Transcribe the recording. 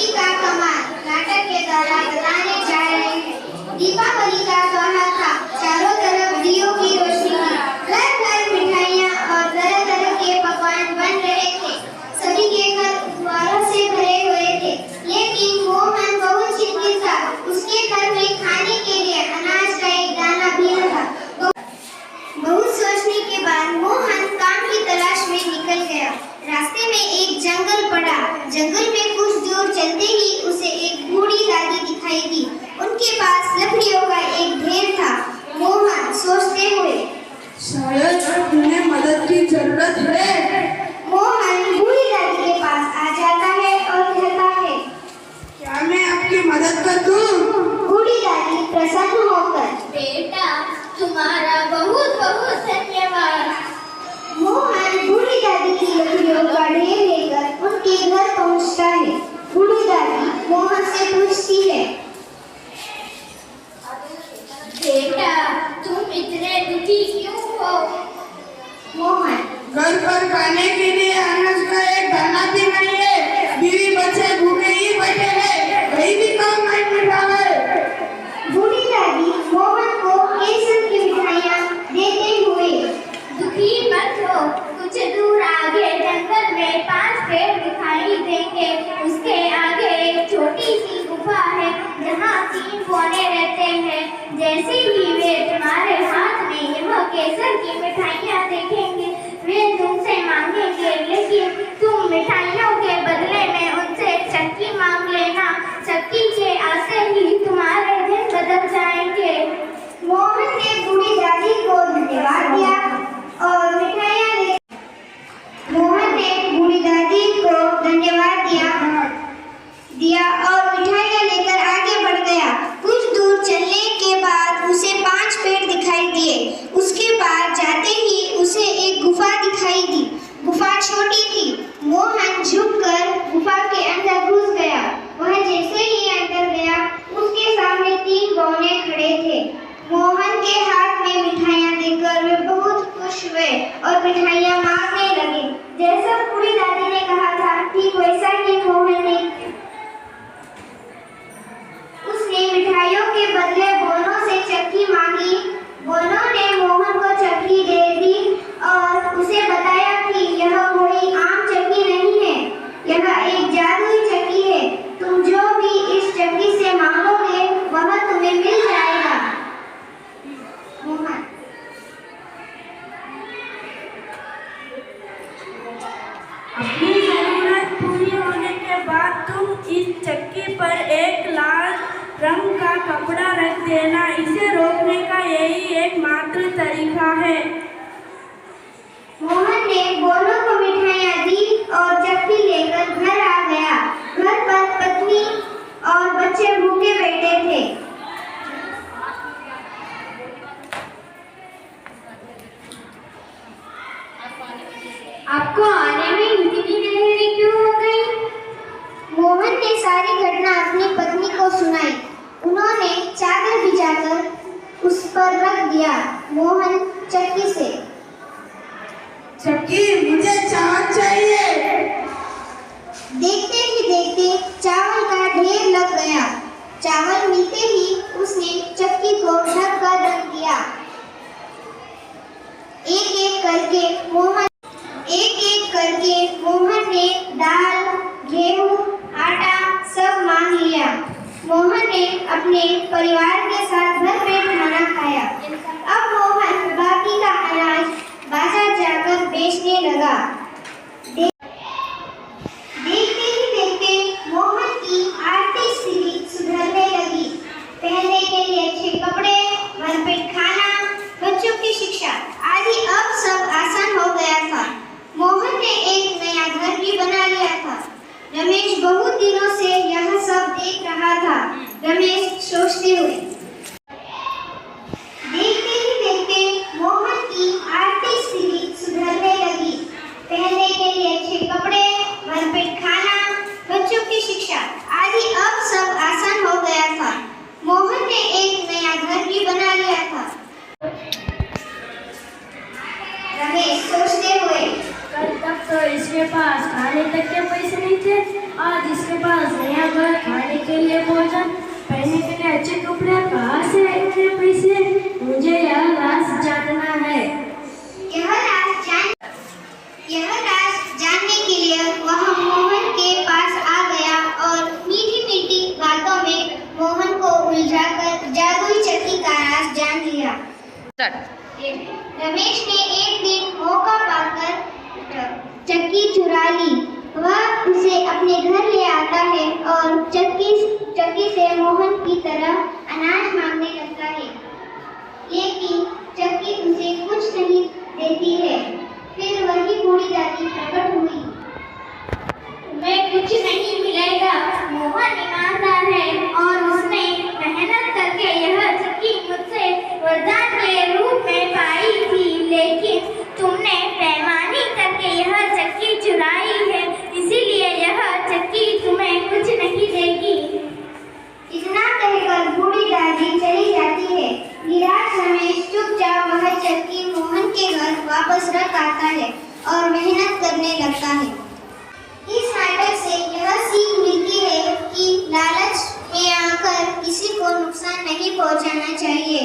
भक्ति का कमाल नाटक के द्वारा बताने जा रहे हैं। दीपावली का त्योहार था, चारों तरफ दियों की रोशनी थी, घर घर मिठाइयाँ और तरह तरह के पकवान बन रहे थे। सभी के घर उपहारों से भरे हुए थे, लेकिन मोहन बहुत चिंतित था। उसके घर में खाने के लिए अनाज का एक दाना भी न था। बहुत सोचने के बाद मोहन काम की तलाश में निकल गया। रास्ते में एक जंगल पड़ा। जंगल में कुछ दूर चलते ही उसे एक बूढ़ी दादी दिखाई दी। उनके पास लकड़ियों का एक ढेर था। मोहन सोचते हुए, शायद उन्हें मदद की जरूरत है। मोहन बूढ़ी दादी के पास आ जाता है और कहता है, क्या मैं आपकी मदद कर दूं? बूढ़ी दादी प्रसन्न होकर, बेटा तुम्हारा बहुत बहुत धन्यवाद। मोहन बूढ़ी दादी की लकड़ियों का ढेर लेकर उनके घर पहुंचता है। बूढ़ी दादी मोहन से पूछती है, बेटा तुम इतने दुखी क्यों हो? मोहन, घर पर खाने के लिए अनाज का एक दाना भी नहीं है। बीवी बच्चे भूखे ही बैठे हैं, वही भी काम नहीं मिल रहा है। बूढ़ी दादी मोहन को केसर की मिठाइयाँ देते हुए, दुखी मत हो, कुछ दूर आगे जंगल में 5 पेड़ दिखाई देंगे। उसके आगे एक छोटी सी गुफा है जहाँ 3 कोने रहते हैं। जैसे ही वे तुम्हारे हाथ में यह केसर की मिठाइयाँ देखेंगे वे तुमसे मांगेंगे, लेकिन तुम मिठाइयों के बदले में उनसे चक्की मांग लेना। चक्की के आते ही तुम्हारे दिन बदल जाएंगे। मोहन ने बूढ़ी दादी को धन्यवाद दिया और मिठाइयाँ ले। मोहन ने बूढ़ी दादी को धन्यवाद दिया और मिठाइयाँ लेकर आगे बढ़ गया। कुछ दूर चलने के बाद उसे 5 पेड़ दिखाई दिए। उसके पास जाते ही उसे एक गुफा दिखाई दी। गुफा छोटी थी। मोहन झुककर गुफा के अंदर घुस गया। वह जैसे ही अंदर गया उसके सामने 3 बौने खड़े थे। मोहन के हाथ में मिठाइयाँ देखकर वे बहुत खुश हुए और मिठाइयाँ मांगने लगे। जैसा बूढ़ी दादी ने कहा था ठीक वैसा ही मोहन ने उसने मिठाइयों के बदले बोनों से चक्की मांगी। बोनों ने मोहन को चक्की दे दी और उसे बताया कि यह कोई आम चक्की नहीं है, यह एक जादुई चक्की है। तुम जो भी इस चक्की से मांगोगे वह तुम्हें मिल जाएगा। मोहन, अपनी जरूरत पूरी होने के बाद तुम इस चक्की पर एक लाल रंग का कपड़ा रख देना। इसे रोकने का यही एकमात्र तरीका है। मोहन ने बोनों को मिठाइयाँ दी और चक्की लेकर घर आ गया। घर पर पत्नी और बच्चे भूखे बैठे थे। आपको आने में इतनी देरी क्यों हो गई? मोहन ने सारी घटना अपनी पत्नी को सुनाई। उन्होंने चादर बिछाकर उस पर रख दिया। मोहन चक्की से, चक्की मुझे चावल चाहिए। देखते ही देखते चावल का ढेर लग गया। चावल मिलते ही उसने चक्की को ढक कर रख दिया। एक एक करके मोहन ने दाल, गेहूं, आटा सब मांग लिया। मोहन ने अपने परिवार के साथ भर पेट खाना खाया। अब मोहन बाकी का अनाज बाजार जाकर बेचने लगा। देखते ही देखते मोहन की आर्थिक स्थिति सुधरने लगी। पहनने के लिए अच्छे कपड़े, भरपेट खाना, बच्चों की शिक्षा आदि अब सब आसान हो गया था। मोहन ने एक नया घर भी बना लिया था। रमेश बहुत दिनों से यह सब देख रहा था। रमेश सोचते हुए, देखते ही देखते मोहन की आर्थिक स्थिति सुधरने लगी। पहनने के लिए अच्छे कपड़े, भरपेट खाना, बच्चों की शिक्षा आदि अब सब आसान हो गया था। मोहन ने एक नया घर भी बना लिया था। रमेश सोचते हुए, कल तक तो इसके पास खाने तक के पैसे नहीं थे, आज इसके पास नया घर स्टार्ट। रमेश ने एक दिन मौका पाकर चक्की चुरा ली। वह उसे अपने घर ले आता है और चक्की से मोहन की तरह अनाज मांगने लगता है, लेकिन चक्की उसे कुछ नहीं देती है। फिर वही बूढ़ी दादी प्रकट हुई। तुम्हें कुछ नहीं मिलेगा। मोहन ईमानदार है और उसने मेहनत करके यह चक्की मुझसे वरदान के रूप में पाई थी, लेकिन तुमने बेईमानी करके यह चक्की चुराई है, इसीलिए यह चक्की तुम्हें कुछ नहीं देगी। इतना कहकर बूढ़ी दादी चली जाती है। निराश रमेश चुपचाप वह चक्की मोहन के घर वापस रख आता है और मेहनत करने लगता है। इस नाटक से यह सीख मिलती है कि लालच में आकर किसी को नुकसान नहीं पहुंचाना चाहिए।